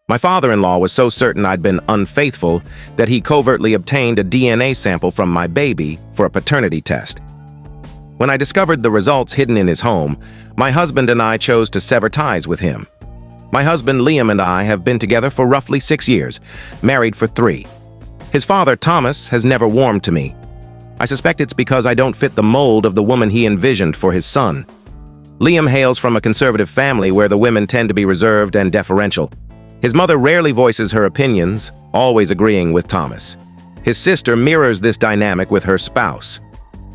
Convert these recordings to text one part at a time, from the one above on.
My father-in-law was so certain I'd been unfaithful that he covertly obtained a DNA sample from my baby for a paternity test. When I discovered the results hidden in his home, my husband and I chose to sever ties with him. My husband Liam and I have been together for roughly 6 years, married for 3. His father, Thomas, has never warmed to me. I suspect it's because I don't fit the mold of the woman he envisioned for his son. Liam hails from a conservative family where the women tend to be reserved and deferential. His mother rarely voices her opinions, always agreeing with Thomas. His sister mirrors this dynamic with her spouse.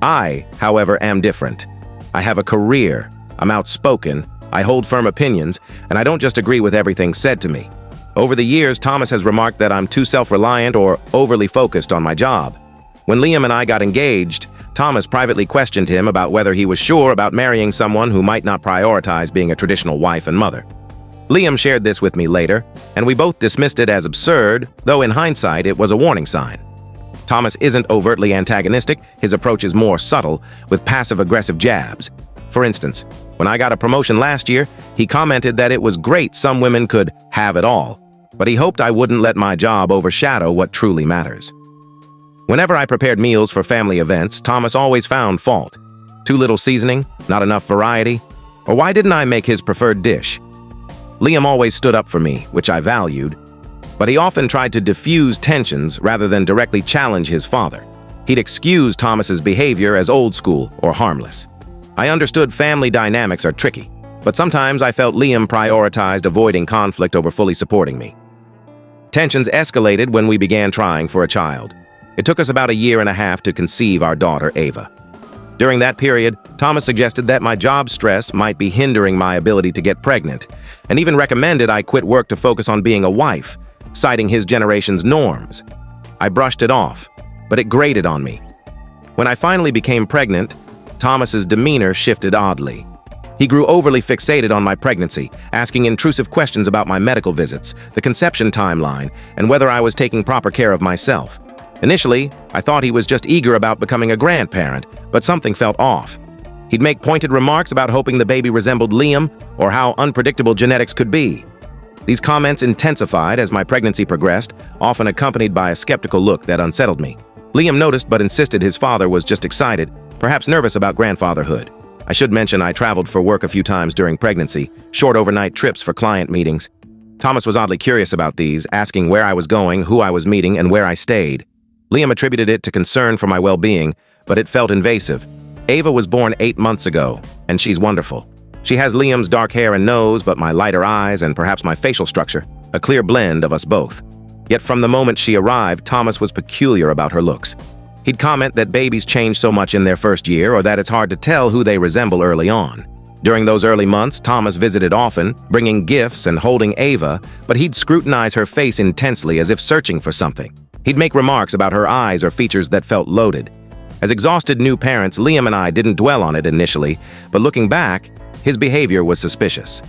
I, however, am different. I have a career, I'm outspoken, I hold firm opinions, and I don't just agree with everything said to me. Over the years, Thomas has remarked that I'm too self-reliant or overly focused on my job. When Liam and I got engaged, Thomas privately questioned him about whether he was sure about marrying someone who might not prioritize being a traditional wife and mother. Liam shared this with me later, and we both dismissed it as absurd, though in hindsight it was a warning sign. Thomas isn't overtly antagonistic, his approach is more subtle, with passive-aggressive jabs. For instance, when I got a promotion last year, he commented that it was great some women could have it all, but he hoped I wouldn't let my job overshadow what truly matters. Whenever I prepared meals for family events, Thomas always found fault. Too little seasoning, not enough variety, or why didn't I make his preferred dish? Liam always stood up for me, which I valued, but he often tried to diffuse tensions rather than directly challenge his father. He'd excuse Thomas's behavior as old school or harmless. I understood family dynamics are tricky, but sometimes I felt Liam prioritized avoiding conflict over fully supporting me. Tensions escalated when we began trying for a child. It took us about 1.5 years to conceive our daughter, Ava. During that period, Thomas suggested that my job stress might be hindering my ability to get pregnant, and even recommended I quit work to focus on being a wife, citing his generation's norms. I brushed it off, but it grated on me. When I finally became pregnant, Thomas's demeanor shifted oddly. He grew overly fixated on my pregnancy, asking intrusive questions about my medical visits, the conception timeline, and whether I was taking proper care of myself. Initially, I thought he was just eager about becoming a grandparent, but something felt off. He'd make pointed remarks about hoping the baby resembled Liam or how unpredictable genetics could be. These comments intensified as my pregnancy progressed, often accompanied by a skeptical look that unsettled me. Liam noticed but insisted his father was just excited, perhaps nervous about grandfatherhood. I should mention I traveled for work a few times during pregnancy, short overnight trips for client meetings. Thomas was oddly curious about these, asking where I was going, who I was meeting, and where I stayed. Liam attributed it to concern for my well-being, but it felt invasive. Ava was born 8 months ago, and she's wonderful. She has Liam's dark hair and nose, but my lighter eyes and perhaps my facial structure, a clear blend of us both. Yet from the moment she arrived, Thomas was peculiar about her looks. He'd comment that babies change so much in their first year or that it's hard to tell who they resemble early on. During those early months, Thomas visited often, bringing gifts and holding Ava, but he'd scrutinize her face intensely as if searching for something. He'd make remarks about her eyes or features that felt loaded. As exhausted new parents, Liam and I didn't dwell on it initially, but looking back, his behavior was suspicious.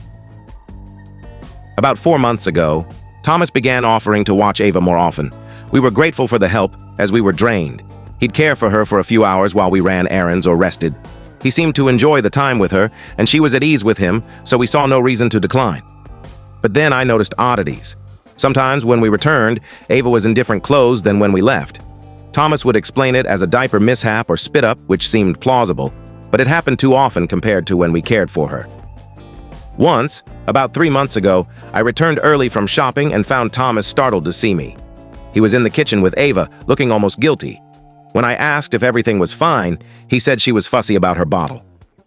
About 4 months ago, Thomas began offering to watch Ava more often. We were grateful for the help, as we were drained. He'd care for her for a few hours while we ran errands or rested. He seemed to enjoy the time with her, and she was at ease with him, so we saw no reason to decline. But then I noticed oddities. Sometimes when we returned, Ava was in different clothes than when we left. Thomas would explain it as a diaper mishap or spit-up, which seemed plausible, but it happened too often compared to when we cared for her. Once, about 3 months ago, I returned early from shopping and found Thomas startled to see me. He was in the kitchen with Ava, looking almost guilty. When I asked if everything was fine, he said she was fussy about her bottle.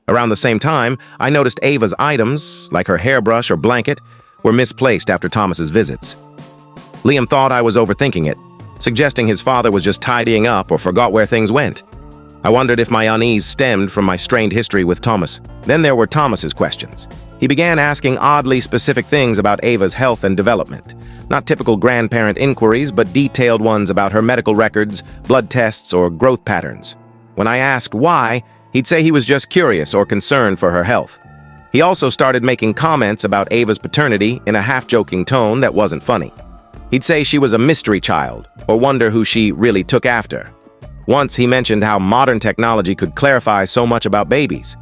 Around the same time, I noticed Ava's items, like her hairbrush or blanket, were misplaced after Thomas's visits. Liam thought I was overthinking it, suggesting his father was just tidying up or forgot where things went. I wondered if my unease stemmed from my strained history with Thomas. Then there were Thomas's questions. He began asking oddly specific things about Ava's health and development. Not typical grandparent inquiries, but detailed ones about her medical records, blood tests, or growth patterns. When I asked why, he'd say he was just curious or concerned for her health. He also started making comments about Ava's paternity in a half-joking tone that wasn't funny. He'd say she was a mystery child, or wonder who she really took after. Once he mentioned how modern technology could clarify so much about babies.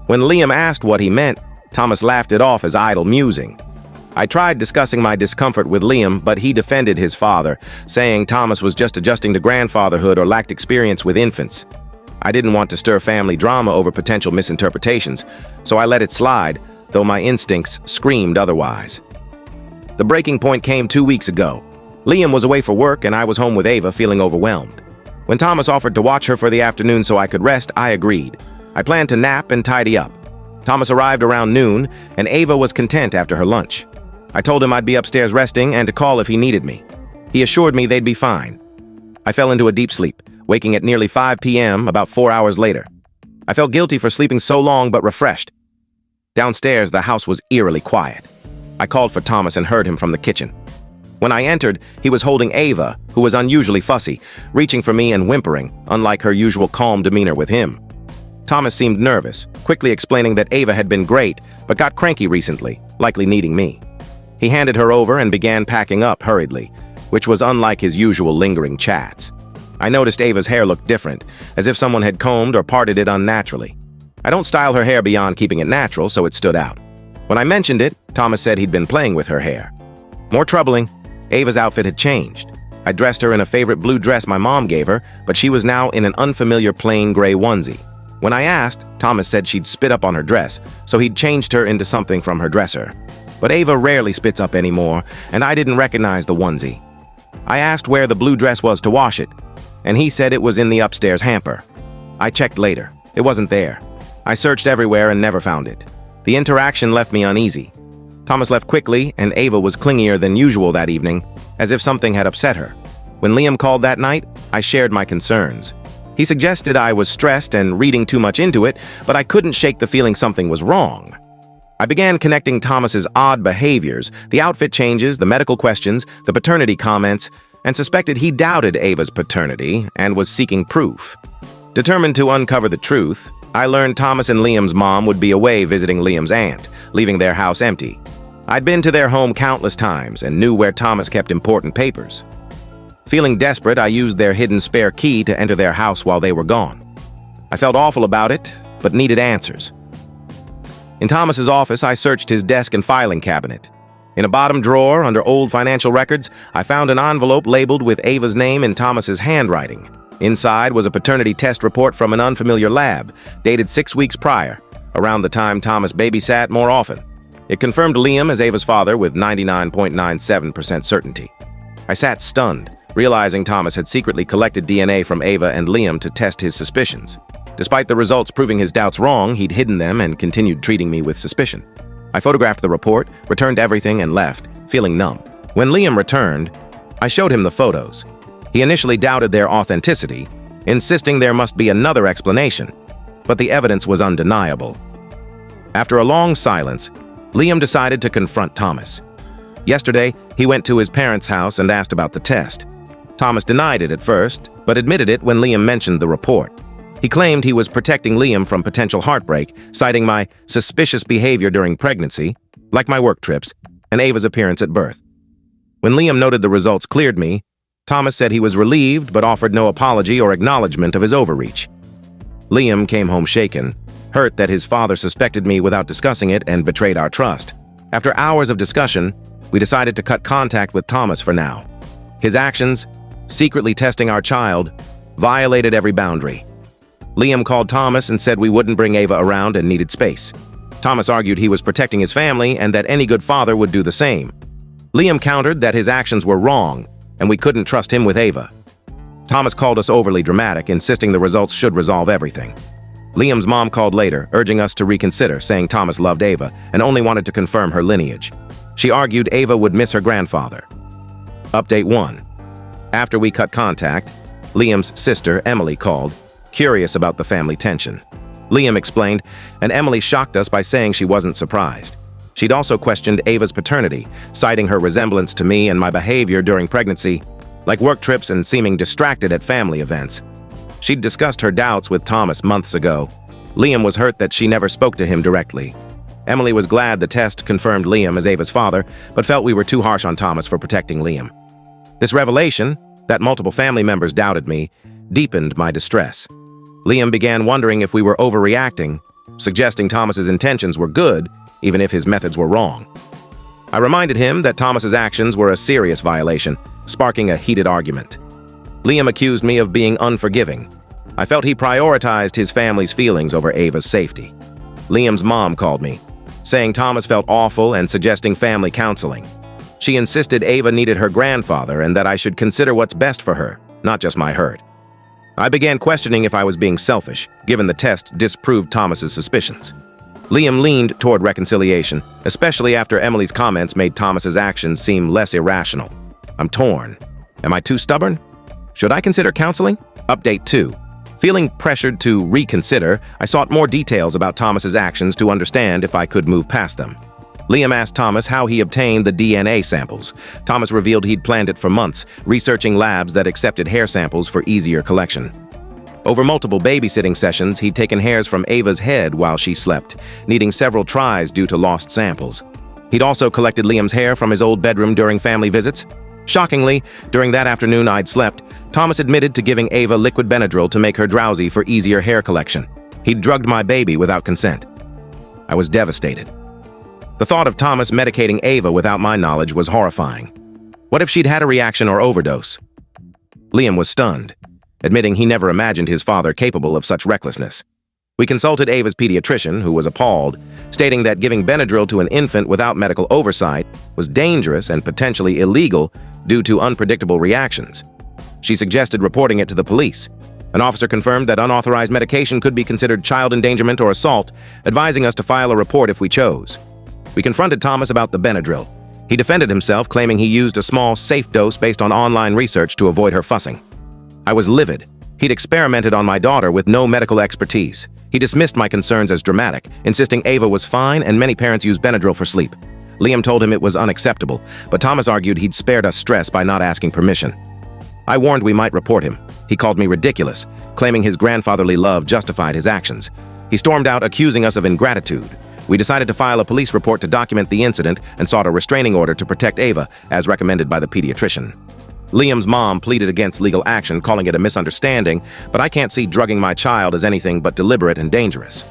When Liam asked what he meant, Thomas laughed it off as idle musing. I tried discussing my discomfort with Liam, but he defended his father, saying Thomas was just adjusting to grandfatherhood or lacked experience with infants. I didn't want to stir family drama over potential misinterpretations, so I let it slide, though my instincts screamed otherwise. The breaking point came 2 weeks ago. Liam was away for work and I was home with Ava, feeling overwhelmed. When Thomas offered to watch her for the afternoon so I could rest, I agreed. I planned to nap and tidy up. Thomas arrived around noon, and Ava was content after her lunch. I told him I'd be upstairs resting and to call if he needed me. He assured me they'd be fine. I fell into a deep sleep, waking at nearly 5 p.m., about 4 hours later. I felt guilty for sleeping so long but refreshed. Downstairs, the house was eerily quiet. I called for Thomas and heard him from the kitchen. When I entered, he was holding Ava, who was unusually fussy, reaching for me and whimpering, unlike her usual calm demeanor with him. Thomas seemed nervous, quickly explaining that Ava had been great, but got cranky recently, likely needing me. He handed her over and began packing up hurriedly, which was unlike his usual lingering chats. I noticed Ava's hair looked different, as if someone had combed or parted it unnaturally. I don't style her hair beyond keeping it natural, so it stood out. When I mentioned it, Thomas said he'd been playing with her hair. More troubling, Ava's outfit had changed. I dressed her in a favorite blue dress my mom gave her, but she was now in an unfamiliar plain gray onesie. When I asked, Thomas said she'd spit up on her dress, so he'd changed her into something from her dresser. But Ava rarely spits up anymore, and I didn't recognize the onesie. I asked where the blue dress was to wash it, and he said it was in the upstairs hamper. I checked later. It wasn't there. I searched everywhere and never found it. The interaction left me uneasy. Thomas left quickly, and Ava was clingier than usual that evening, as if something had upset her. When Liam called that night, I shared my concerns. He suggested I was stressed and reading too much into it, but I couldn't shake the feeling something was wrong. I began connecting Thomas's odd behaviors, the outfit changes, the medical questions, the paternity comments, and suspected he doubted Ava's paternity and was seeking proof. Determined to uncover the truth, I learned Thomas and Liam's mom would be away visiting Liam's aunt, leaving their house empty. I'd been to their home countless times and knew where Thomas kept important papers. Feeling desperate, I used their hidden spare key to enter their house while they were gone. I felt awful about it, but needed answers. In Thomas's office, I searched his desk and filing cabinet. In a bottom drawer, under old financial records, I found an envelope labeled with Ava's name in Thomas's handwriting. Inside was a paternity test report from an unfamiliar lab, dated 6 weeks prior, around the time Thomas babysat more often. It confirmed Liam as Ava's father with 99.97% certainty. I sat stunned, realizing Thomas had secretly collected DNA from Ava and Liam to test his suspicions. Despite the results proving his doubts wrong, he'd hidden them and continued treating me with suspicion. I photographed the report, returned everything, and left, feeling numb. When Liam returned, I showed him the photos. He initially doubted their authenticity, insisting there must be another explanation, but the evidence was undeniable. After a long silence, Liam decided to confront Thomas. Yesterday, he went to his parents' house and asked about the test. Thomas denied it at first, but admitted it when Liam mentioned the report. He claimed he was protecting Liam from potential heartbreak, citing my suspicious behavior during pregnancy, like my work trips, and Ava's appearance at birth. When Liam noted the results cleared me, Thomas said he was relieved but offered no apology or acknowledgement of his overreach. Liam came home shaken, hurt that his father suspected me without discussing it and betrayed our trust. After hours of discussion, we decided to cut contact with Thomas for now. His actions, secretly testing our child, violated every boundary. Liam called Thomas and said we wouldn't bring Ava around and needed space. Thomas argued he was protecting his family and that any good father would do the same. Liam countered that his actions were wrong and we couldn't trust him with Ava. Thomas called us overly dramatic, insisting the results should resolve everything. Liam's mom called later, urging us to reconsider, saying Thomas loved Ava and only wanted to confirm her lineage. She argued Ava would miss her grandfather. Update 1. After we cut contact, Liam's sister, Emily, called, curious about the family tension. Liam explained, and Emily shocked us by saying she wasn't surprised. She'd also questioned Ava's paternity, citing her resemblance to me and my behavior during pregnancy, like work trips and seeming distracted at family events. She'd discussed her doubts with Thomas months ago. Liam was hurt that she never spoke to him directly. Emily was glad the test confirmed Liam as Ava's father, but felt we were too harsh on Thomas for protecting Liam. This revelation, that multiple family members doubted me, deepened my distress. Liam began wondering if we were overreacting, suggesting Thomas's intentions were good, even if his methods were wrong. I reminded him that Thomas's actions were a serious violation, sparking a heated argument. Liam accused me of being unforgiving. I felt he prioritized his family's feelings over Ava's safety. Liam's mom called me, saying Thomas felt awful and suggesting family counseling. She insisted Ava needed her grandfather and that I should consider what's best for her, not just my hurt. I began questioning if I was being selfish, given the test disproved Thomas's suspicions. Liam leaned toward reconciliation, especially after Emily's comments made Thomas's actions seem less irrational. I'm torn. Am I too stubborn? Should I consider counseling? Update 2. Feeling pressured to reconsider, I sought more details about Thomas's actions to understand if I could move past them. Liam asked Thomas how he obtained the DNA samples. Thomas revealed he'd planned it for months, researching labs that accepted hair samples for easier collection. Over multiple babysitting sessions, he'd taken hairs from Ava's head while she slept, needing several tries due to lost samples. He'd also collected Liam's hair from his old bedroom during family visits. Shockingly, during that afternoon I'd slept, Thomas admitted to giving Ava liquid Benadryl to make her drowsy for easier hair collection. He'd drugged my baby without consent. I was devastated. The thought of Thomas medicating Ava without my knowledge was horrifying. What if she'd had a reaction or overdose? Liam was stunned, admitting he never imagined his father capable of such recklessness. We consulted Ava's pediatrician, who was appalled, stating that giving Benadryl to an infant without medical oversight was dangerous and potentially illegal due to unpredictable reactions. She suggested reporting it to the police. An officer confirmed that unauthorized medication could be considered child endangerment or assault, advising us to file a report if we chose. We confronted Thomas about the Benadryl. He defended himself, claiming he used a small, safe dose based on online research to avoid her fussing. I was livid. He'd experimented on my daughter with no medical expertise. He dismissed my concerns as dramatic, insisting Ava was fine and many parents use Benadryl for sleep. Liam told him it was unacceptable, but Thomas argued he'd spared us stress by not asking permission. I warned we might report him. He called me ridiculous, claiming his grandfatherly love justified his actions. He stormed out, accusing us of ingratitude. We decided to file a police report to document the incident and sought a restraining order to protect Ava, as recommended by the pediatrician. Liam's mom pleaded against legal action, calling it a misunderstanding, but I can't see drugging my child as anything but deliberate and dangerous.